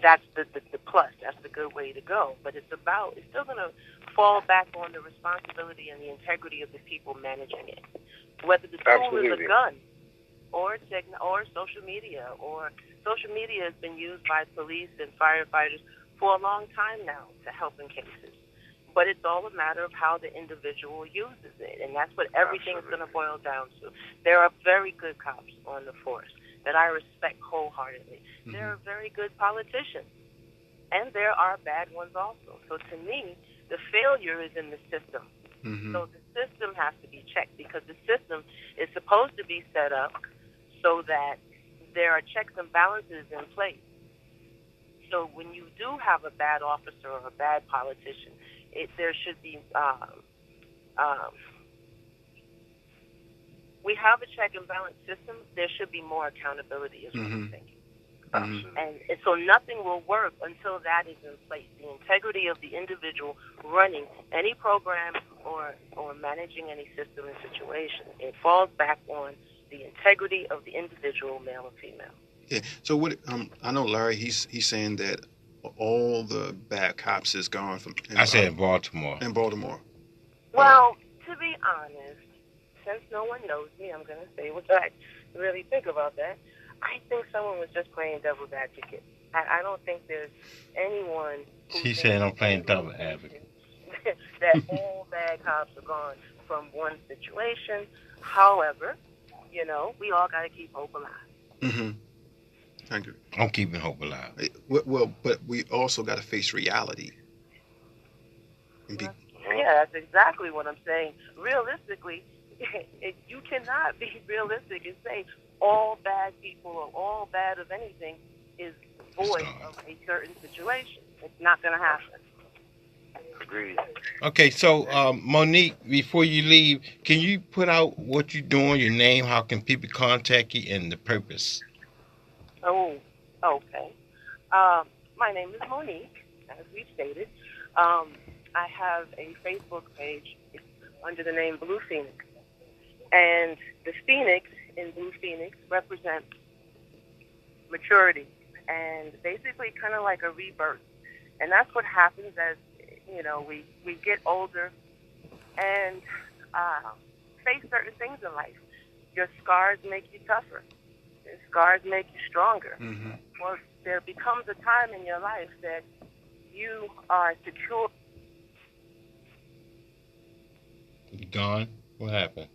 that's the plus. That's the good way to go. But it's still going to fall back on the responsibility and the integrity of the people managing it. Whether the tool is a gun or social media, or social media has been used by police and firefighters for a long time now to help in cases. But it's all a matter of how the individual uses it, and that's what everything's going to boil down to. There are very good cops on the force that I respect wholeheartedly. Mm-hmm. There are very good politicians and there are bad ones also. So to me, the failure is in the system. So the system has to be checked, because the system is supposed to be set up so that there are checks and balances in place. So when you do have a bad officer or a bad politician, there should be we have a check and balance system. There should be more accountability, is what I'm thinking. And so nothing will work until that is in place. The integrity of the individual running any program or managing any system and situation, it falls back on the integrity of the individual, male or female. Yeah. So what? I know Larry. He's saying that all the bad cops is gone from. I said in Baltimore. In Baltimore. Well, to be honest, since no one knows me, I'm going to say what I really think about that. I think someone was just playing devil's advocate. I don't think there's anyone. She said I'm playing devil's advocate. That all bad cops are gone from one situation. However, we all got to keep hope alive. I agree. I'm keeping hope alive. Well, but we also got to face reality. Yeah, that's exactly what I'm saying. Realistically, you cannot be realistic and say all bad people or all bad of anything is void of a certain situation. It's not going to happen. Agreed. Okay, so Monique, before you leave, can you put out what you're doing, your name, how can people contact you, and the purpose? Oh, okay. My name is Monique, as we stated. I have a Facebook page under the name Blue Phoenix. And the Phoenix in Blue Phoenix represents maturity and basically kind of like a rebirth. And that's what happens as, we get older and face certain things in life. Your scars make you tougher. Your scars make you stronger. Well, there becomes a time in your life that you are secure. You gone? What happened?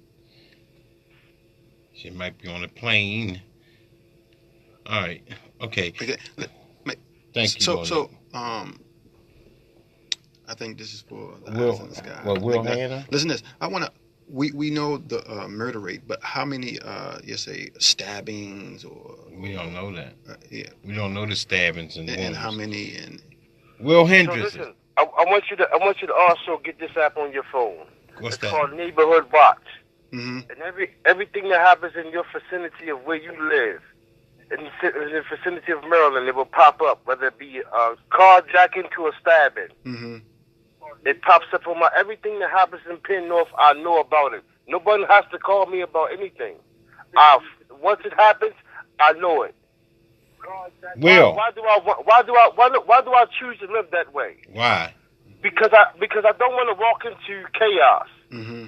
She might be on a plane. All right. Okay. Thank you. So, I think this is for the Will. in the sky. Well, Will Hannah? Listen to this. I want to. We know the murder rate, but how many, stabbings or? We don't know that. Yeah. We don't know the stabbings and how many and. Will So Hendricks. listen, I want you to also get this app on your phone. What's It's that? called Neighborhood Watch. Mm-hmm. And everything that happens in your vicinity of where you live, in the vicinity of Maryland, it will pop up, whether it be a carjacking to a stabbing. Mm-hmm. It pops up on my everything that happens in Penn North. I know about it. Nobody has to call me about anything. Once it happens, I know it. Will. Why do I choose to live that way? Why? Because I don't want to walk into chaos. Mm-hmm.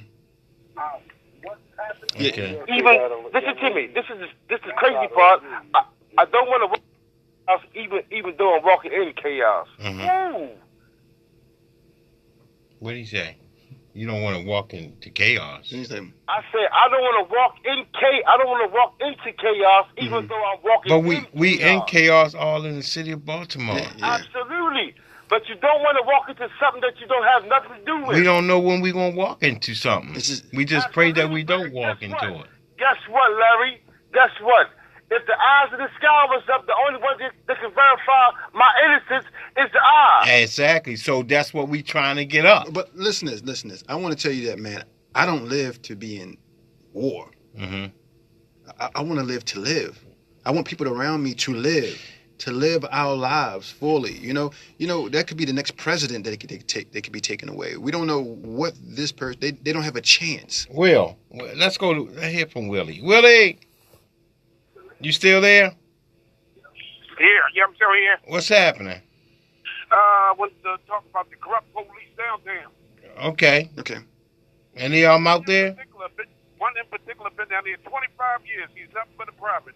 Okay. Even listen to me. This is the crazy part. I don't want to walk even though I'm walking in chaos. Mm-hmm. What did he say? You don't want to walk into chaos. I said I don't want to walk in chaos. I don't want to walk into chaos, even though I'm walking. But we in chaos all in the city of Baltimore. Yeah. Absolutely. But you don't want to walk into something that you don't have nothing to do with. We don't know when we're going to walk into something. We just pray that we don't walk into it. Guess what, Larry? Guess what? If the eyes of the sky was up, the only one that can verify my innocence is the eye. Exactly. So that's what we trying to get up. But listen to this. I want to tell you that, man, I don't live to be in war. Mm-hmm. I want to live to live. I want people around me to live our lives fully. You know, that could be the next president that they could be taken away. We don't know what this person. They don't have a chance. Will, let's hear from Willie. Willie, you still there? Yeah, I'm still here. What's happening? I wanted to talk about the corrupt police downtown. Okay. Any of them out there? One in particular been down there 25 years. He's nothing but a private.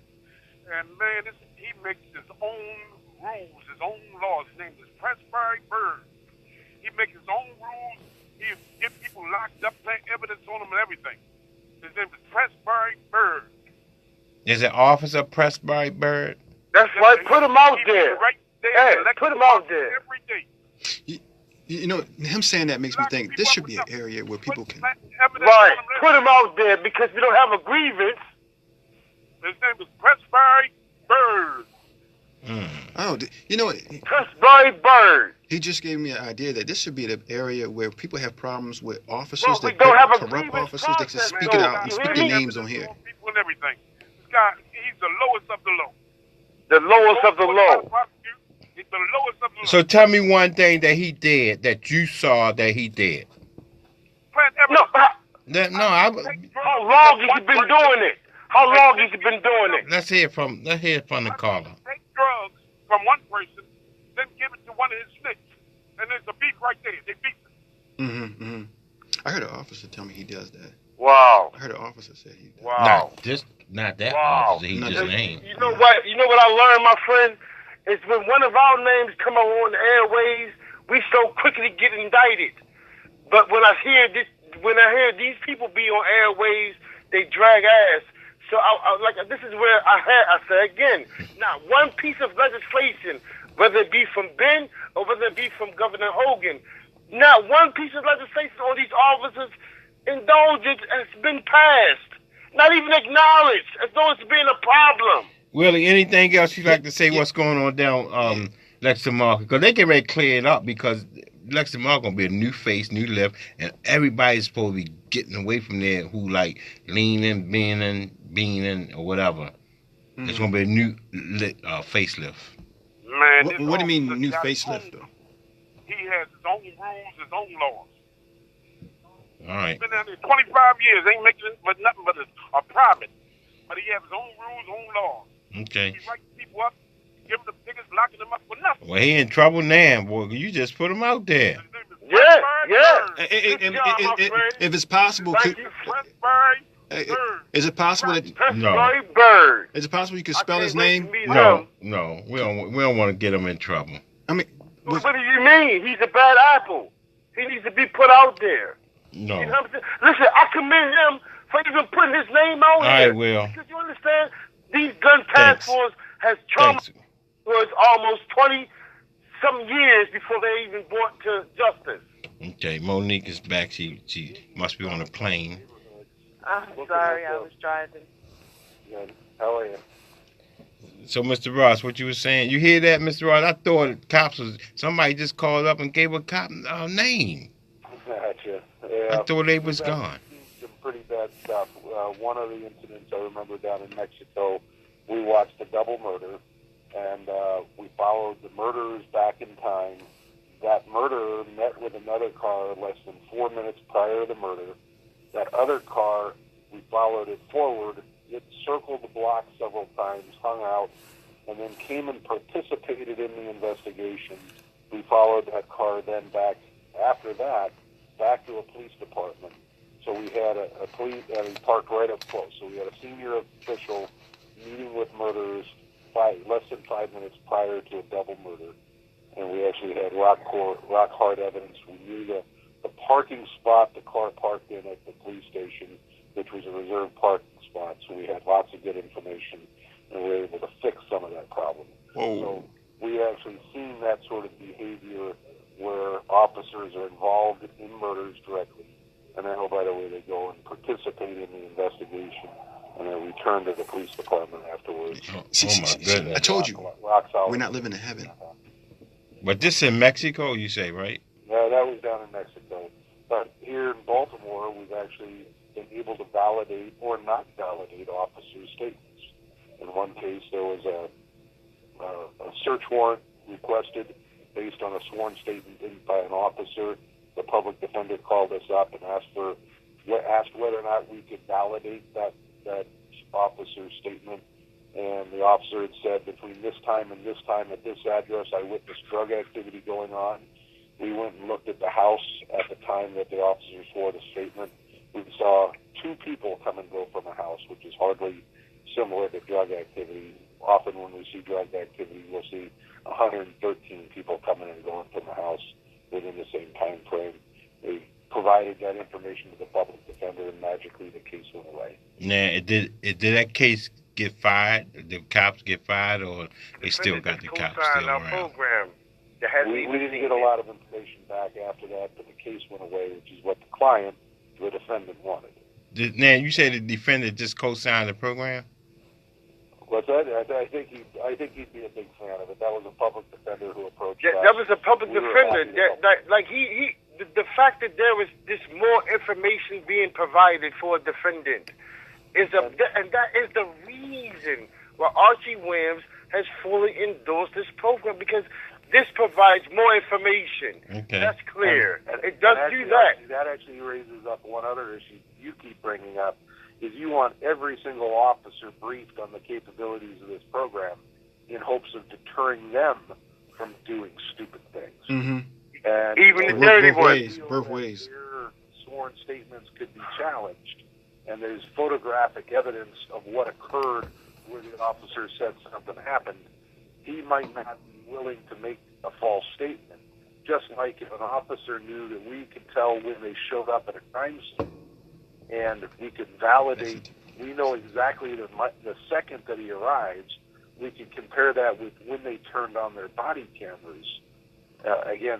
And man, he makes his own rules, his own laws. His name is Presbury Bird. He makes his own rules. He get people locked up, plant evidence on them and everything. His name is Presbury Bird. Is it Officer Presbury Bird? That's right. Put him out there. They Hey, elect put 'em them out there. every day. You know, him saying that makes me think this should be an area where people can. Right. Put him out there because we don't have a grievance. His name is Pressbury Bird. Oh, you know what? Pressbury Bird. He just gave me an idea that this should be the area where people have problems with officers Well, we that don't have a corrupt grievance officers. They can process, speak though. it out and You speak hear their me? names on here. People and everything. This guy, he's the lowest of the low. The lowest of the low. He's the lowest of the low. So tell me one thing that he did that you saw that he did. No, How how long has he been doing it? How long has he been doing it? Let's hear from the caller. Take drugs from one person, then give it to one of his snitches. And there's a beef right there. They beef it. I heard an officer tell me he does that. Wow. I heard an officer say he does. Wow. Not that Wow. officer he just named. You know what? You know what I learned, my friend? It's when one of our names come on the airways, we so quickly get indicted. But when I hear these people be on airways, they drag ass. So this is where I say again, not one piece of legislation, whether it be from Ben or whether it be from Governor Hogan, not one piece of legislation on these officers' indulgence has been passed. Not even acknowledged, as though it's been a problem. Willie, anything else you'd like to say? What's going on down Lexington Market? Because they get ready to clear it up because Lexington Market gonna be a new face, new lift, and everybody's supposed to be getting away from there who like leaning, beaning, or whatever. It's gonna be a new facelift. Man, what do you mean new facelift though? He has his own rules, his own laws. All right. He's been down there 25 years, ain't making it but nothing but a private. But he has his own rules, own laws. Okay. He writes people up, give them the tickets, locking them up for nothing. Well, he in trouble now, boy. You just put him out there. Yeah. If it's possible, is it possible that Pressbury Bird. Is it possible you could spell his name? No, we don't want to get him in trouble. I mean, what do you mean? He's a bad apple. He needs to be put out there. No. You know what I'm saying? Listen, I commend him for even putting his name out I here. will. Because you understand, these gun task force has trauma was almost 20-some years before they even brought to justice. Okay, Monique is back. She must be on a plane. I'm sorry, I was driving. How are you? So, Mr. Ross, what you were saying, you hear that, Mr. Ross? I thought cops was, somebody just called up and gave a cop name. Gotcha. Yeah, I thought they was gone. Some pretty bad stuff. One of the incidents I remember down in Mexico, we watched a double murder, and we followed the murderers back in time. That murderer met with another car less than 4 minutes prior to the murder. That other car, we followed it forward. It circled the block several times, hung out, and then came and participated in the investigation. We followed that car then back, after that, back to a police department. So we had a police, and he parked right up close. So we had a senior official meeting with murderers less than 5 minutes prior to a double murder. And we actually had rock hard evidence. We knew the parking spot the car parked in at the police station, which was a reserved parking spot. So we had lots of good information, and we were able to fix some of that problem. Whoa. So we actually seen that sort of behavior where officers are involved in murders directly, and then, oh, by the way, they go and participate in the investigation, and then return to the police department afterwards. Oh my goodness. I told you, rock solid. we're not living in heaven. But this in Mexico, you say, right? No, that was down in Mexico. But here in Baltimore, we've actually been able to validate or not validate officers' statements. In one case, there was a search warrant requested based on a sworn statement by an officer. The public defender called us up and asked whether or not we could validate that officer's statement. And the officer had said, between this time and this time at this address, I witnessed drug activity going on. We went and looked at the house at the time that the officer swore the statement. We saw 2 people come and go from a house, which is hardly similar to drug activity. Often when we see drug activity, we'll see 113 people coming and going from the house within the same time frame. They provided that information to the public defender, and magically the case went away. Now, did that case get fired? The cops get fired, or they still got the cops still our around? program. We didn't get a lot of information back after that, but the case went away, which is what the defendant wanted. Now, you said the defendant just co-signed the program? What's that? I think he'd be a big fan of it. That was a public defender who approached us. That was a public We were defender. happy to help. The fact that there was this more information being provided for a defendant and that is the reason why Archie Williams has fully endorsed this program, because this provides more information. Okay. That's clear. It And does actually, do that. That actually raises up one other issue you keep bringing up, is you want every single officer briefed on the capabilities of this program in hopes of deterring them from doing stupid things. Mm-hmm. And Even the dirty ones. Both ways. Their sworn statements could be challenged, and there's photographic evidence of what occurred where the officer said something happened. He might not be willing to make a false statement, just like if an officer knew that we could tell when they showed up at a crime scene, and we could validate, we know exactly the second that he arrives, we could compare that with when they turned on their body cameras. Again,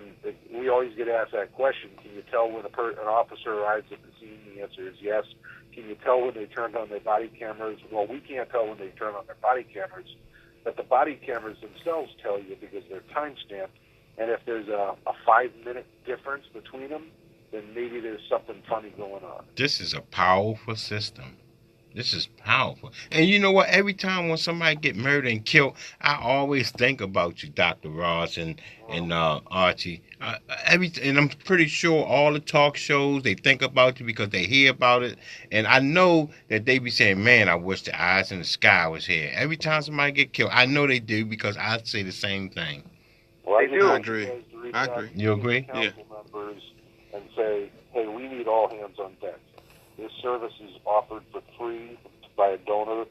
we always get asked that question, can you tell when an officer arrives at the scene? The answer is yes. Can you tell when they turned on their body cameras? Well, we can't tell when they turn on their body cameras, but the body cameras themselves tell you because they're time-stamped, and if there's a 5-minute difference between them, then maybe there's something funny going on. This is a powerful system. This is powerful. And you know what? Every time when somebody get murdered and killed, I always think about you, Dr. Ross and Archie. And I'm pretty sure all the talk shows, they think about you because they hear about it. And I know that they be saying, man, I wish the eyes in the sky was here. Every time somebody get killed, I know they do because I say the same thing. Well, They do. I agree. You agree? Council members and say, hey, we need all hands on deck. This service is offered for free by a donor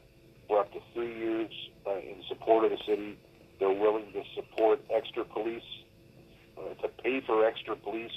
for up to 3 years in support of the city. They're willing to support extra police, to pay for extra police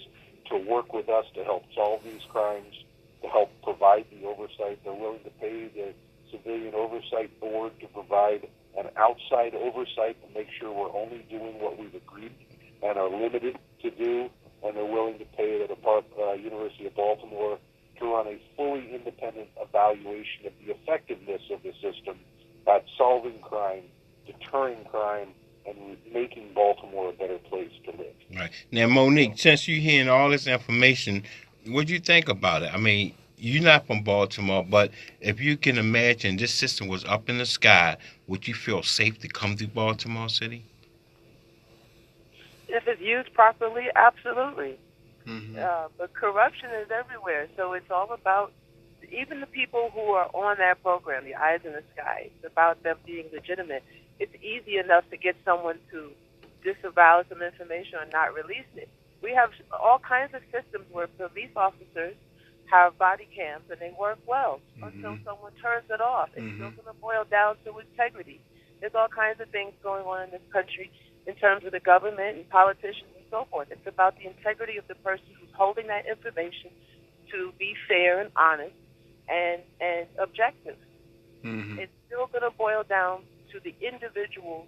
to work with us to help solve these crimes, to help provide the oversight. They're willing to pay the Civilian Oversight Board to provide an outside oversight to make sure we're only doing what we've agreed and are limited to do. And they're willing to pay the University of Baltimore to run a fully independent evaluation of the effectiveness of the system at solving crime, deterring crime, and making Baltimore a better place to live. Right. Now, Monique, since you're hearing all this information, what do you think about it? I mean, you're not from Baltimore, but if you can imagine this system was up in the sky, would you feel safe to come to Baltimore City? If it's used properly, absolutely. Mm-hmm. But corruption is everywhere, so it's all about even the people who are on that program, the eyes in the sky. It's about them being legitimate. It's easy enough to get someone to disavow some information or not release it. We have all kinds of systems where police officers have body cams and they work well until someone turns it off. It's still going to boil down to integrity. There's all kinds of things going on in this country in terms of the government and politicians and so forth. It's about the integrity of the person who's holding that information to be fair and honest and objective. It's still going to boil down to the individuals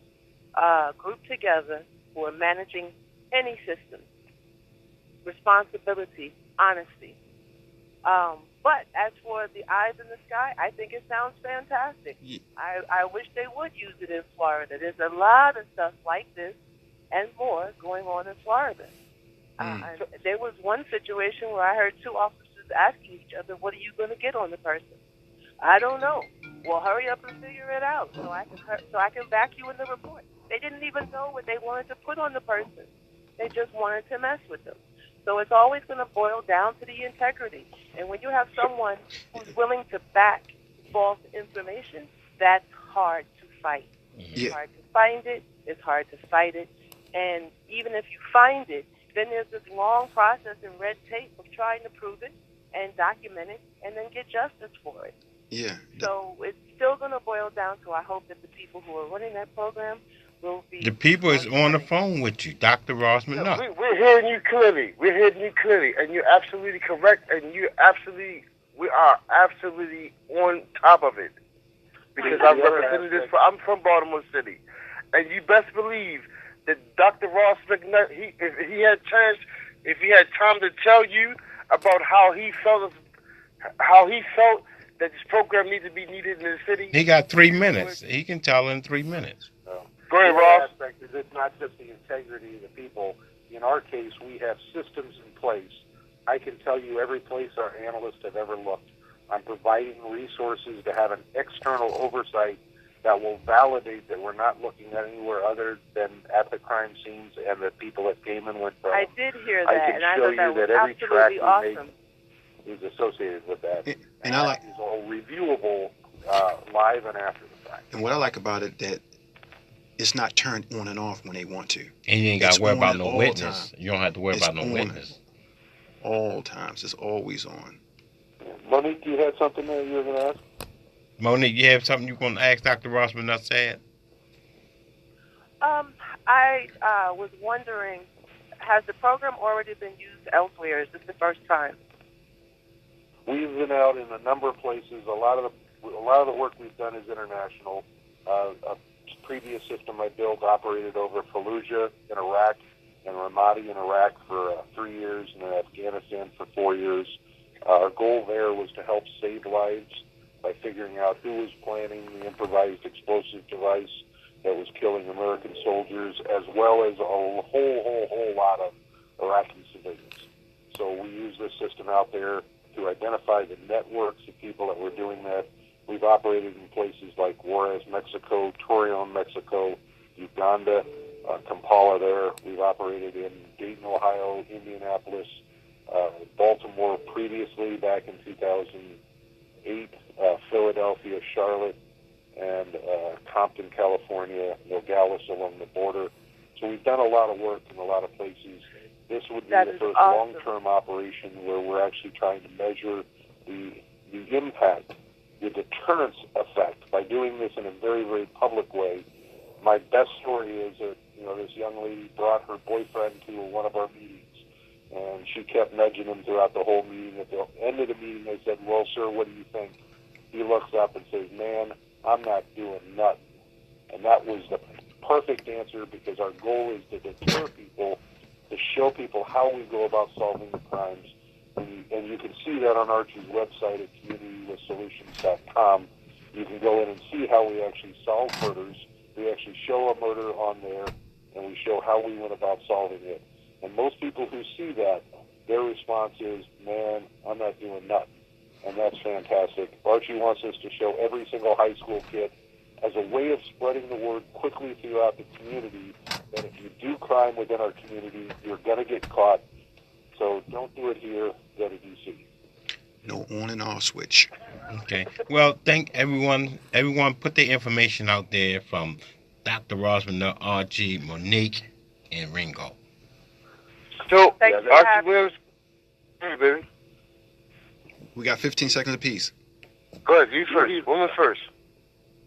grouped together who are managing any system. Responsibility, honesty. But as for the eyes in the sky, I think it sounds fantastic. Yeah. I wish they would use it in Florida. There's a lot of stuff like this and more going on in Florida. There was one situation where I heard two officers asking each other, what are you going to get on the person? I don't know. Well, hurry up and figure it out so I can back you in the report. They didn't even know what they wanted to put on the person. They just wanted to mess with them. So it's always going to boil down to the integrity. And when you have someone who's willing to back false information, that's hard to fight. It's hard to find it. It's hard to fight it. And even if you find it, then there's this long process and red tape of trying to prove it and document it and then get justice for it. Yeah. So it's still going to boil down to, I hope that the people who are running that program will be... The people is on the phone with you, Dr. Ross Manoff. We're hearing you clearly. We're hearing you clearly. And you're absolutely correct. And we are absolutely on top of it. because I've represented this. I'm from Baltimore City, and you best believe that Dr. Ross McNutt, if he had time to tell you about how he felt that this program needs to be needed in the city. He got 3 minutes. He can tell in 3 minutes. Go ahead, Ross. Aspect is it's not just the integrity of the people. In our case, we have systems in place. I can tell you every place our analysts have ever looked. I'm providing resources to have an external oversight that will validate that we're not looking at anywhere other than at the crime scenes and the people that came and went from. I did hear that, and I show thought that was every track absolutely we awesome. make is associated with that. And I like is all reviewable live and after the fact. And what I like about it that it's not turned on and off when they want to. And you ain't got to worry about no witness. Time. You don't have to worry It's about no on witness. All times. It's always on. Monique, you had something there you were going to ask? Monique, you have something you want to ask Dr. Ross McNutt said? I was wondering, has the program already been used elsewhere? Is this the first time? We've been out in a number of places. A lot of the work we've done is international. A previous system I built operated over Fallujah in Iraq and Ramadi in Iraq for 3 years, and in Afghanistan for 4 years. Our goal there was to help save lives by figuring out who was planning the improvised explosive device that was killing American soldiers, as well as a whole lot of Iraqi civilians. So we use this system out there to identify the networks of people that were doing that. We've operated in places like Juarez, Mexico, Torreon, Mexico, Uganda, Kampala there. We've operated in Dayton, Ohio, Indianapolis, Baltimore previously back in 2008, Philadelphia, Charlotte, and Compton, California, Nogales along the border. So we've done a lot of work in a lot of places. This would be the first long-term operation where we're actually trying to measure the impact, the deterrence effect by doing this in a very, very public way. My best story is that this young lady brought her boyfriend to one of our meetings, and she kept nudging him throughout the whole meeting. At the end of the meeting, I said, "Well, sir, what do you think?" He looks up and says, "Man, I'm not doing nothing." And that was the perfect answer, because our goal is to deter people, to show people how we go about solving the crimes. And you can see that on Archie's website at communitywithsolutions.com. You can go in and see how we actually solve murders. We actually show a murder on there, and we show how we went about solving it. And most people who see that, their response is, "Man, I'm not doing nothing." And that's fantastic. Archie wants us to show every single high school kid as a way of spreading the word quickly throughout the community that if you do crime within our community, you're going to get caught. So don't do it here, go to D.C. No on and off switch. Okay. Well, thank everyone. Everyone put their information out there, from Dr. Ross McNutt, Archie, Monique, and Ringo. So, Thank you. Archie Williams, hey, baby. We got 15 seconds apiece. Go ahead, you first. Woman first.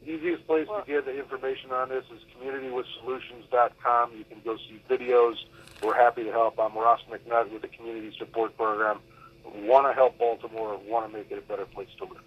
Easiest place to get the information on this is communitywithsolutions.com. You can go see videos. We're happy to help. I'm Ross McNutt with the Community Support Program. Want to help Baltimore, want to make it a better place to live.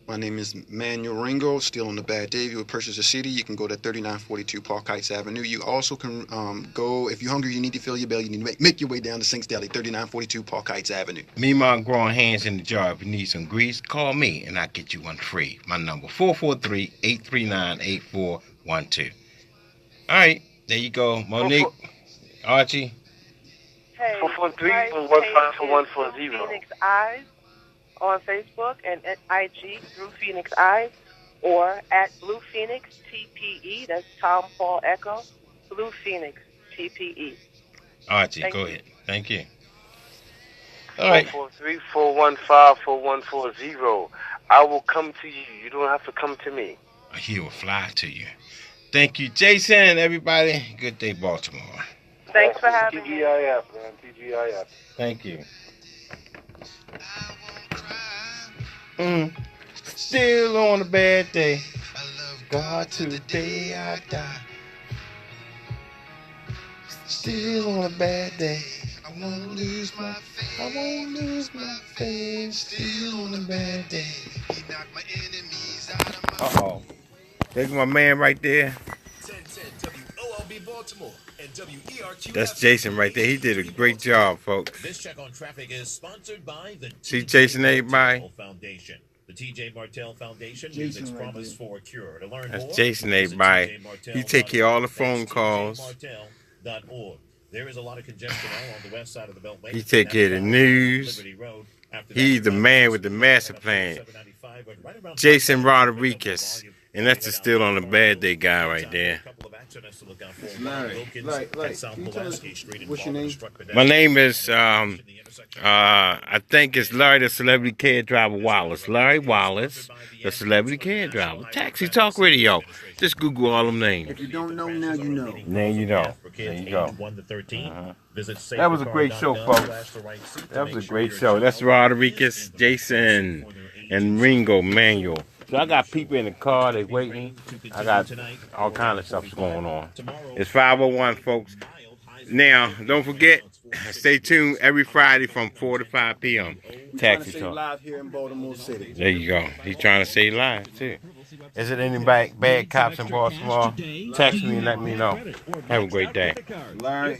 My name is Manuel Ringo, still on the bad day. If you would purchase a CD, you can go to 3942 Park Heights Avenue. You also can go, if you're hungry, you need to fill your belly, you need to make your way down to Sink's Deli, 3942 Park Heights Avenue. Meanwhile, growing hands in the jar. If you need some grease, call me and I'll get you one free. My number, 443-839-8412. All right, there you go. Monique, Archie. Hey, 443-154-140. Phoenix Eyes on Facebook and at IG through Phoenix Eyes, or at Blue Phoenix TPE. That's Tom Paul Echo. Blue Phoenix TPE. Archie, Thank go you. ahead. Thank you. All right. 443-415-4140. I will come to you. You don't have to come to me. He will fly to you. Thank you, Jason, everybody. Good day, Baltimore. Thanks for having me. TGIF, man. TGIF. Thank you. Still on a bad day. God, today I die. Still on a bad day. I won't lose my faith. Still on a bad day. He knocked my enemies out of my Uh-oh. There's my man right there. 1010 WOLB Baltimore and WERQ. That's Jason right there. He did a great job, folks. This check on traffic is sponsored by the See Jason, everybody? Foundation. The T.J. Martell Foundation music's promise for a cure. To learn That's more, Jason, everybody. He take care of all the phone calls. There is a lot of congestion on the west side of the Beltway. He take care of the news. He's the man with the master plan. Jason Rodriguez. And that's the Still on a Bad Day guy right there. Larry, can you tell us what's your name? My name is, I think it's Larry the Celebrity Cab Driver Wallace. Larry Wallace, the Celebrity Cab Driver. Taxi Talk Radio. Just Google all them names. If you don't know, now you know. Now you know. There you go. That was a great show, folks. That was a great show. That's Rodriguez, Jason, and Ringo Manuel. So I got people in the car, they waiting. I got all kind of stuff going on. It's 5:01, folks. Now, don't forget, stay tuned every Friday from 4 to 5 p.m. Taxi Talk. Live here in Baltimore City. There you go. He's trying to stay live, too. Is it any bad cops in Baltimore? Text me and let me know. Have a great day. Larry.